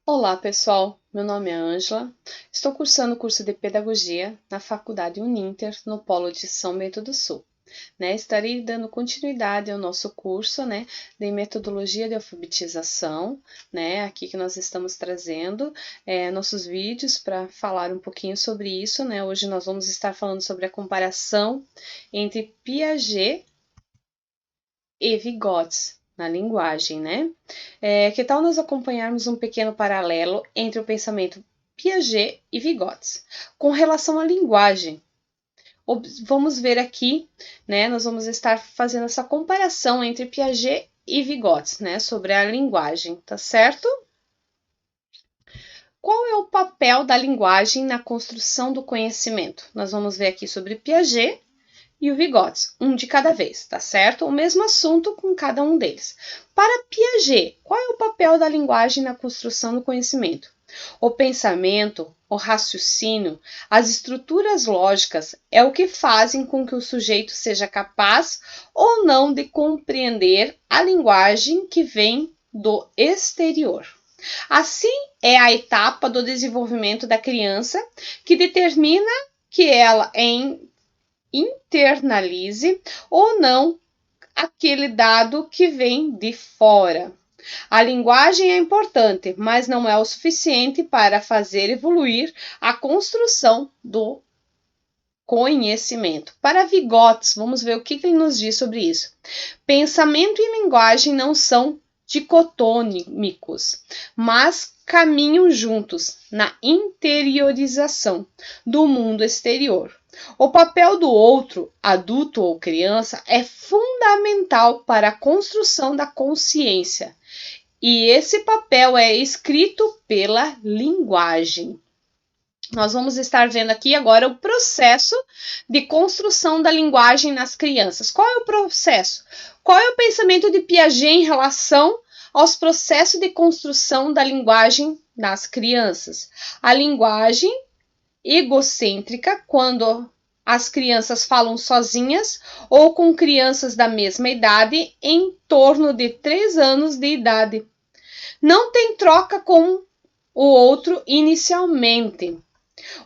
Olá, pessoal. Meu nome é Ângela. Estou cursando o curso de Pedagogia na Faculdade Uninter, no Polo de São Bento do Sul. Estarei dando continuidade ao nosso curso, de Metodologia de Alfabetização, aqui que nós estamos trazendo nossos vídeos para falar um pouquinho sobre isso, Hoje nós vamos estar falando sobre a comparação entre Piaget e Vygotsky na linguagem, que tal nós acompanharmos um pequeno paralelo entre o pensamento Piaget e Vygotsky com relação à linguagem? Vamos ver aqui, nós vamos estar fazendo essa comparação entre Piaget e Vygotsky, sobre a linguagem, tá certo? Qual é o papel da linguagem na construção do conhecimento? Nós vamos ver aqui sobre Piaget e o Vygotsky, um de cada vez, tá certo? O mesmo assunto com cada um deles. Para Piaget, qual é o papel da linguagem na construção do conhecimento? O pensamento, o raciocínio, as estruturas lógicas é o que fazem com que o sujeito seja capaz ou não de compreender a linguagem que vem do exterior. Assim, é a etapa do desenvolvimento da criança que determina que ela internalize ou não aquele dado que vem de fora. A linguagem é importante, mas não é o suficiente para fazer evoluir a construção do conhecimento. Para Vygotsky, vamos ver o que ele nos diz sobre isso. Pensamento e linguagem não são dicotômicos, mas caminham juntos na interiorização do mundo exterior. O papel do outro, adulto ou criança, é fundamental para a construção da consciência, e esse papel é escrito pela linguagem. Nós vamos estar vendo aqui agora o processo de construção da linguagem nas crianças. Qual é o processo? Qual é o pensamento de Piaget em relação aos processos de construção da linguagem nas crianças? A linguagem egocêntrica, quando as crianças falam sozinhas ou com crianças da mesma idade, em torno de 3 anos de idade. Não tem troca com o outro inicialmente.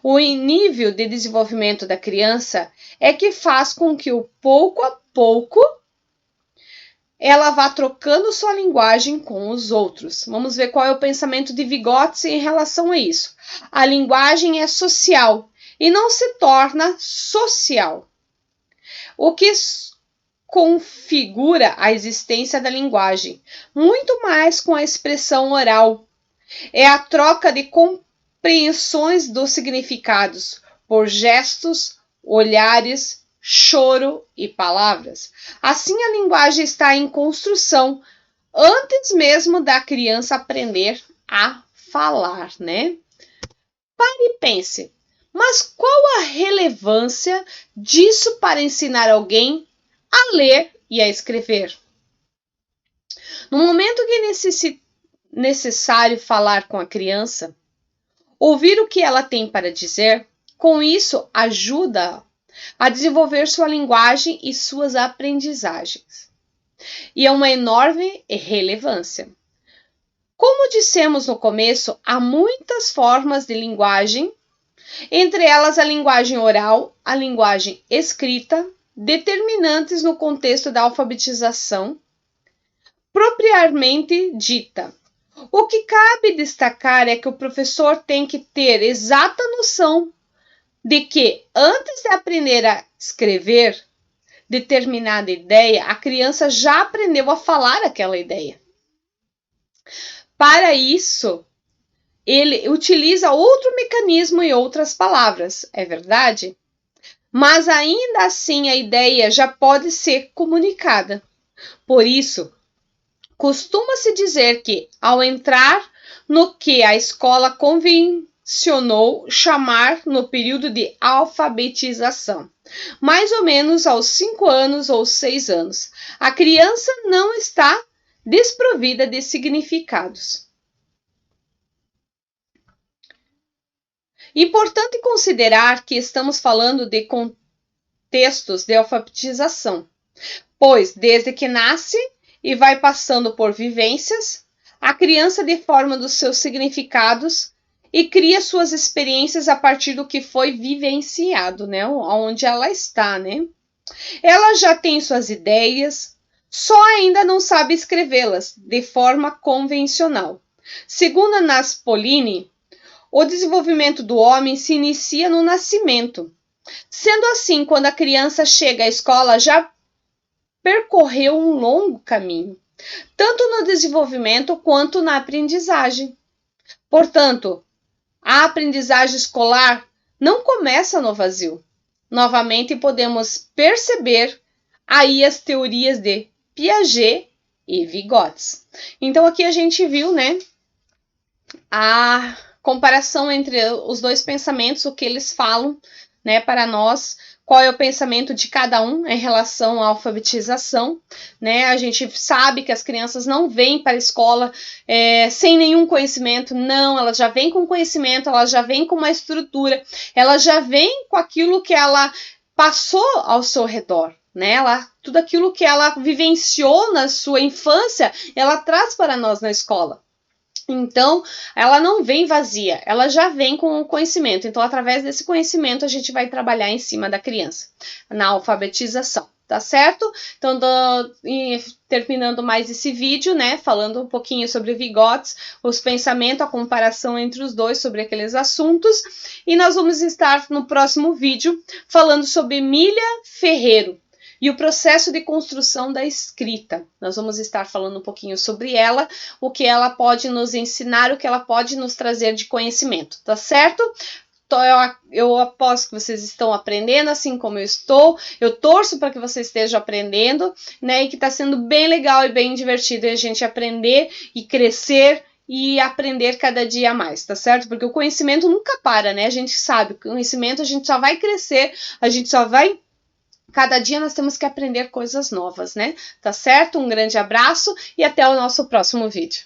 O nível de desenvolvimento da criança é que faz com que, pouco a pouco, ela vá trocando sua linguagem com os outros. Vamos ver qual é o pensamento de Vygotsky em relação a isso. A linguagem é social e não se torna social. O que configura a existência da linguagem, muito mais com a expressão oral, é a troca de compreensões dos significados por gestos, olhares, choro e palavras. Assim, a linguagem está em construção antes mesmo da criança aprender a falar, Pare e pense, mas qual a relevância disso para ensinar alguém a ler e a escrever? No momento que é necessário falar com a criança, ouvir o que ela tem para dizer, com isso ajuda a desenvolver sua linguagem e suas aprendizagens. E é uma enorme relevância. Como dissemos no começo, há muitas formas de linguagem, entre elas a linguagem oral, a linguagem escrita, determinantes no contexto da alfabetização, propriamente dita. O que cabe destacar é que o professor tem que ter exata noção de que, antes de aprender a escrever determinada ideia, a criança já aprendeu a falar aquela ideia. Para isso, ele utiliza outro mecanismo e outras palavras, é verdade? Mas ainda assim a ideia já pode ser comunicada. Por isso, costuma-se dizer que, ao entrar no que a escola convencionou chamar no período de alfabetização, mais ou menos aos 5 anos ou 6 anos, a criança não está desprovida de significados. Importante considerar que estamos falando de contextos de alfabetização, pois desde que nasce e vai passando por vivências, A criança deforma dos seus significados e cria suas experiências a partir do que foi vivenciado, né? Onde ela está, né? Ela já tem suas ideias, só ainda não sabe escrevê-las de forma convencional. Segundo a Naspolini, o desenvolvimento do homem se inicia no nascimento. Sendo assim, quando a criança chega à escola, já percorreu um longo caminho, tanto no desenvolvimento quanto na aprendizagem. Portanto, a aprendizagem escolar não começa no vazio. Novamente, podemos perceber aí as teorias de Piaget e Vygotsky. Então, aqui a gente viu, né, a comparação entre os dois pensamentos, o que eles falam, né, para nós, qual é o pensamento de cada um em relação à alfabetização, né? A gente sabe que as crianças não vêm para a escola sem nenhum conhecimento, não, elas já vêm com conhecimento, elas já vêm com uma estrutura, elas já vêm com aquilo que ela passou ao seu redor, né? Tudo aquilo que ela vivenciou na sua infância, ela traz para nós na escola. Então, ela não vem vazia, ela já vem com o conhecimento. Então, através desse conhecimento, a gente vai trabalhar em cima da criança, na alfabetização, tá certo? Então, terminando mais esse vídeo, né, falando um pouquinho sobre Vygotsky, os pensamentos, a comparação entre os dois sobre aqueles assuntos. E nós vamos estar no próximo vídeo falando sobre Emília Ferreiro e o processo de construção da escrita. Nós vamos estar falando um pouquinho sobre ela, o que ela pode nos ensinar, o que ela pode nos trazer de conhecimento, tá certo? Então, eu aposto que vocês estão aprendendo assim como eu estou. Eu torço para que vocês estejam aprendendo, né? E que está sendo bem legal e bem divertido a gente aprender e crescer e aprender cada dia mais, tá certo? Porque o conhecimento nunca para, né? A gente sabe, o conhecimento a gente só vai crescer, a gente só vai... Cada dia nós temos que aprender coisas novas, né? Tá certo? Um grande abraço e até o nosso próximo vídeo.